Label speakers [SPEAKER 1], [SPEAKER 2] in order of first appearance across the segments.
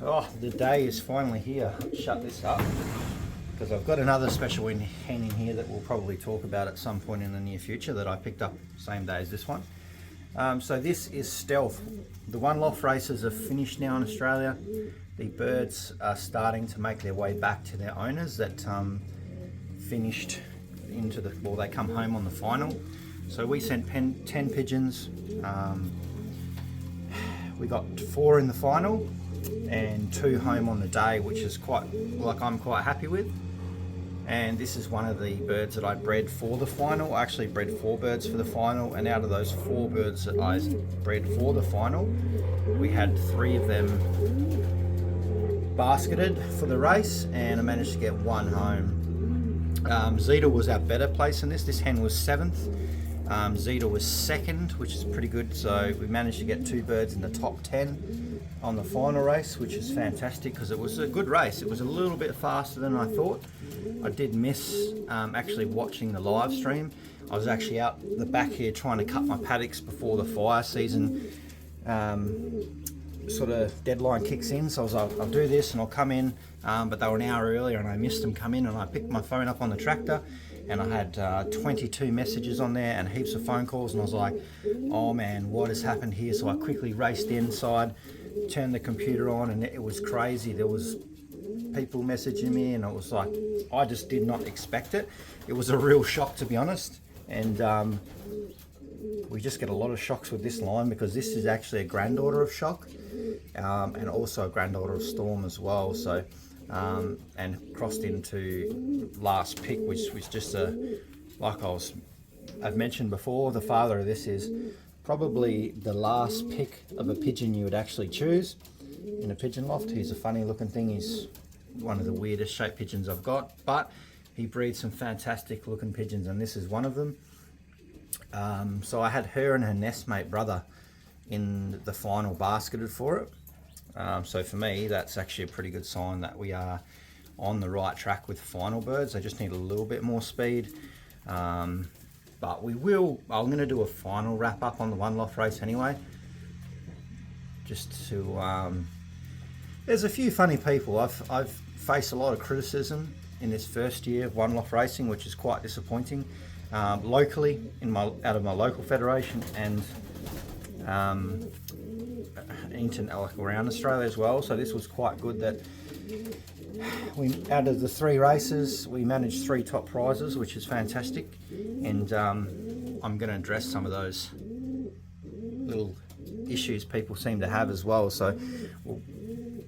[SPEAKER 1] Oh, the day is finally here. Shut this up because I've got another special hen in here that we'll probably talk about at some point in the near future that I picked up same day as this one. So this is Stealth. The one loft races are finished now in Australia. The birds are starting to make their way back to their owners that finished into the, well, they come home on the final. So we sent 10 pigeons. We got 4 in the final and 2 home on the day, which is quite, like, I'm quite happy with. And this is one of the birds that I bred for the final. I actually bred 4 birds for the final, and out of those 4 birds that I bred for the final, we had 3 of them basketed for the race, and I managed to get 1 home. Zeta was our better place in this. This hen was 7th. Zeta was 2nd, which is pretty good. So we managed to get 2 birds in the top 10 on the final race, which is fantastic because it was a good race. It was a little bit faster than I thought. I did miss actually watching the live stream. I was actually out the back here trying to cut my paddocks before the fire season sort of deadline kicks in. So I was like, I'll do this and I'll come in, but they were an hour earlier and I missed them come in, and I picked my phone up on the tractor and I had 22 messages on there and heaps of phone calls, and I was like, oh man, what has happened here? So I quickly raced inside, turned the computer on, and it was crazy. There was people messaging me, and it was like, I just did not expect it. It was a real shock, to be honest. And we just get a lot of shocks with this line because this is actually a granddaughter of Shock, and also a granddaughter of Storm as well. So and crossed into last pick, which was just like I've mentioned before, the father of this is probably the last pick of a pigeon you would actually choose in a pigeon loft. He's a funny looking thing. He's one of the weirdest shaped pigeons I've got, but he breeds some fantastic looking pigeons, and this is one of them. So I had her and her nestmate brother in the final basketed for it. So for me, that's actually a pretty good sign that we are on the right track with final birds. They just need a little bit more speed. But I'm going to do a final wrap up on the one loft race anyway. Just to, there's a few funny people. I've faced a lot of criticism in this first year of one loft racing, which is quite disappointing. Locally, out of my local federation, and like around Australia as well. So this was quite good that out of the 3 races, we managed 3 top prizes, which is fantastic. And I'm going to address some of those little issues people seem to have as well. So we're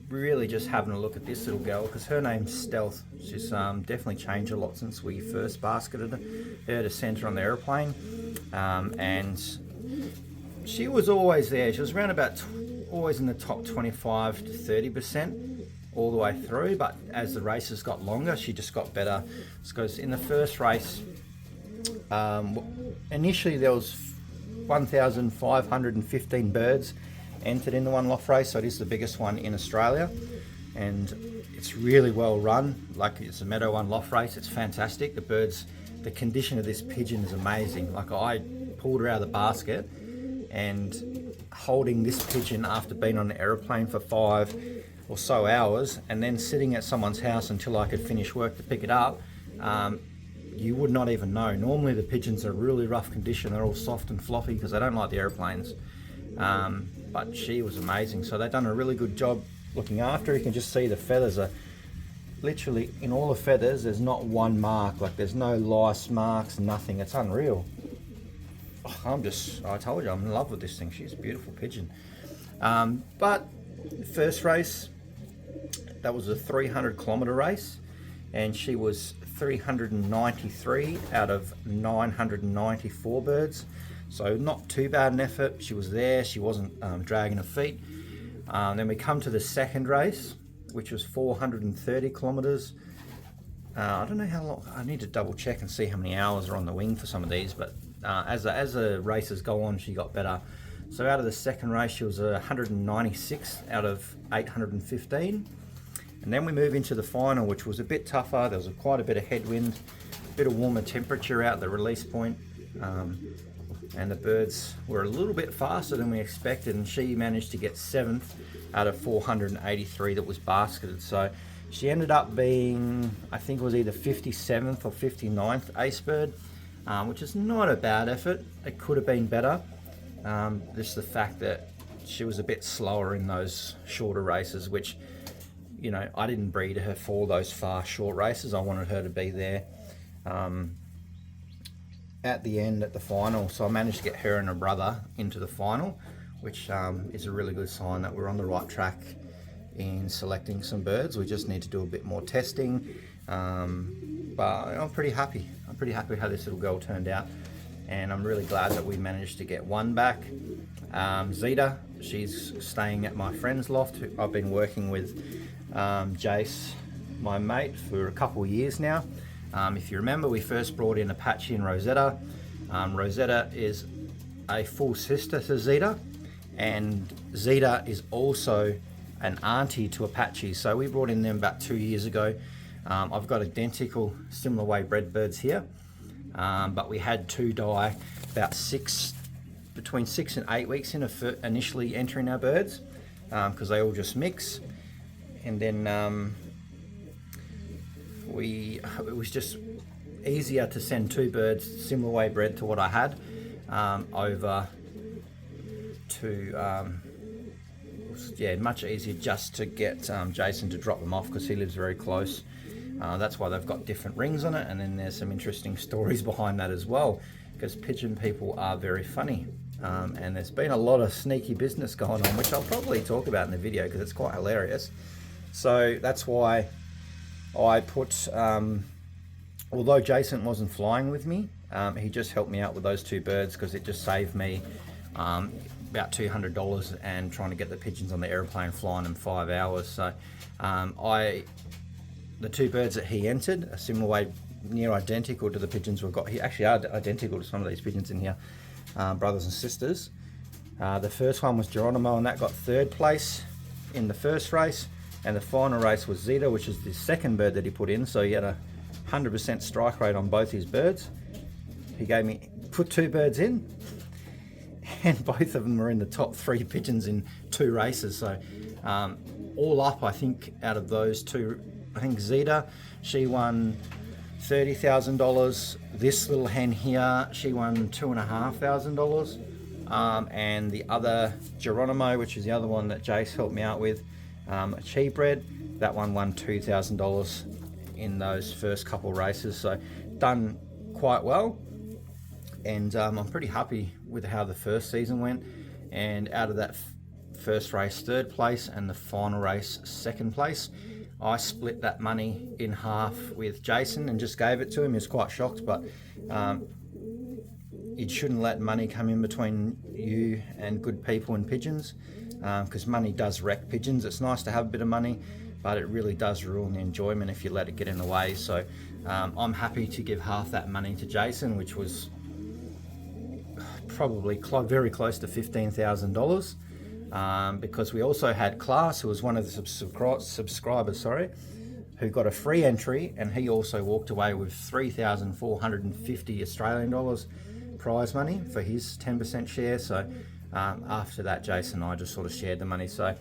[SPEAKER 1] really just having a look at this little girl because her name's Stealth. She's definitely changed a lot since we first basketed her to centre on the aeroplane, and she was always there. She was around about always in the top 25 to 30% all the way through, but as the races got longer, she just got better. Because in the first race, initially there was 1,515 birds entered in the one loft race, so it is the biggest one in Australia, and it's really well run. Like, it's a meadow one loft race. It's fantastic. The birds, the condition of this pigeon is amazing. Like, I pulled her out of the basket, and holding this pigeon after being on an aeroplane for 5 or so hours and then sitting at someone's house until I could finish work to pick it up, you would not even know. Normally the pigeons are really rough condition. They're all soft and floppy because they don't like the airplanes. But she was amazing. So they've done a really good job looking after her. You can just see the feathers are literally, in all the feathers, there's not one mark. Like, there's no lice marks, nothing. It's unreal. I told you, I'm in love with this thing. She's a beautiful pigeon. But first race, that was a 300 kilometer race, and she was 393 out of 994 birds. So not too bad an effort. She was there. She wasn't dragging her feet. Then we come to the second race, which was 430 kilometers. I don't know how long. I need to double check and see how many hours are on the wing for some of these, but as the races go on, she got better. So out of the second race, she was 196 out of 815. And then we move into the final, which was a bit tougher. There was quite a bit of headwind, a bit of warmer temperature out at the release point. and the birds were a little bit faster than we expected, and she managed to get 7th out of 483 that was basketed. So she ended up being, I think it was either 57th or 59th ace bird, which is not a bad effort. It could have been better. Just the fact that she was a bit slower in those shorter races, which, you know, I didn't breed her for those fast short races. I wanted her to be there at the end, at the final. So I managed to get her and her brother into the final, which is a really good sign that we're on the right track in selecting some birds. We just need to do a bit more testing, but I'm pretty happy. I'm pretty happy how this little girl turned out, and I'm really glad that we managed to get one back. Zeta, she's staying at my friend's loft. I've been working with Jace, my mate, for a couple of years now. If you remember, we first brought in Apache and Rosetta. Rosetta is a full sister to Zeta, and Zeta is also an auntie to Apache. So we brought in them about 2 years ago. I've got identical, similar way bred birds here, but we had two die about between 6 and 8 weeks initially entering our birds, because they all just mix. And then it was just easier to send two birds similar way bred to what I had over to much easier just to get Jason to drop them off, because he lives very close. That's why they've got different rings on it, and then there's some interesting stories behind that as well, because pigeon people are very funny, and there's been a lot of sneaky business going on, which I'll probably talk about in the video because it's quite hilarious. So that's why I put, although Jason wasn't flying with me, he just helped me out with those two birds, because it just saved me about $200 and trying to get the pigeons on the airplane, flying them 5 hours. So the two birds that he entered are similar way, near identical to the pigeons we've got here. Actually are identical to some of these pigeons in here, brothers and sisters. The first one was Geronimo, and that got 3rd place in the first race. And the final race was Zeta, which is the second bird that he put in. So he had a 100% strike rate on both his birds. He put two birds in, and both of them were in the top 3 pigeons in 2 races. So all up, I think out of those two, I think Zeta, she won $30,000. This little hen here, she won $2,500. And the other Geronimo, which is the other one that Jace helped me out with, a cheap bred, that one won $2,000 in those first couple races. So done quite well, and I'm pretty happy with how the first season went. And out of that first race 3rd place and the final race 2nd place, I split that money in half with Jason and just gave it to him. He was quite shocked, but you shouldn't let money come in between you and good people and pigeons, because money does wreck pigeons. It's nice to have a bit of money, but it really does ruin the enjoyment if you let it get in the way. So I'm happy to give half that money to Jason, which was probably very close to $15,000, because we also had Class, who was one of the subscribers, who got a free entry, and he also walked away with 3,450 Australian dollars prize money for his 10% share. So after that, Jason and I just sort of shared the money. So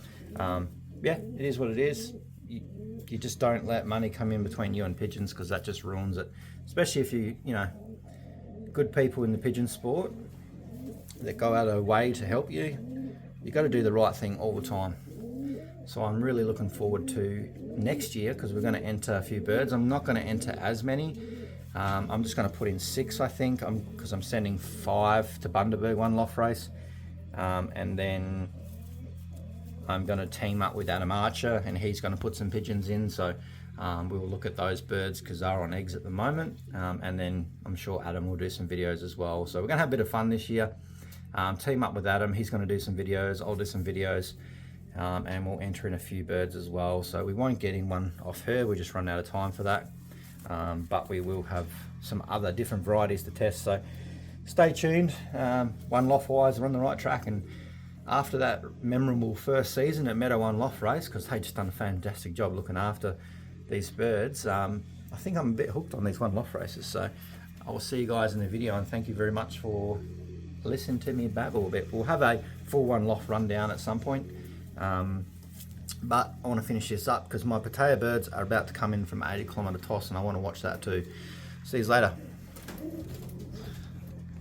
[SPEAKER 1] yeah, it is what it is. You just don't let money come in between you and pigeons, because that just ruins it, especially if you know, good people in the pigeon sport that go out of their way to help you. You got to do the right thing all the time. So I'm really looking forward to next year, because we're going to enter a few birds. I'm not going to enter as many. I'm just going to put in 6, I think, because I'm sending 5 to Bundaberg, one loft race, and then I'm going to team up with Adam Archer, and he's going to put some pigeons in. So we will look at those birds, because they're on eggs at the moment, and then I'm sure Adam will do some videos as well. So we're going to have a bit of fun this year. Team up with Adam. He's going to do some videos, I'll do some videos, and we'll enter in a few birds as well. So we won't get in one off her, we just run out of time for that, but we will have some other different varieties to test. So stay tuned. One Loft Wise are on the right track, and after that memorable first season at Meadow One Loft Race, because they just done a fantastic job looking after these birds, I think I'm a bit hooked on these One Loft races. So I will see you guys in the video, and thank you very much for listen to me babble a bit. We'll have a full one loft rundown at some point. But I want to finish this up because my potato birds are about to come in from 80 kilometre toss and I want to watch that too. See you later.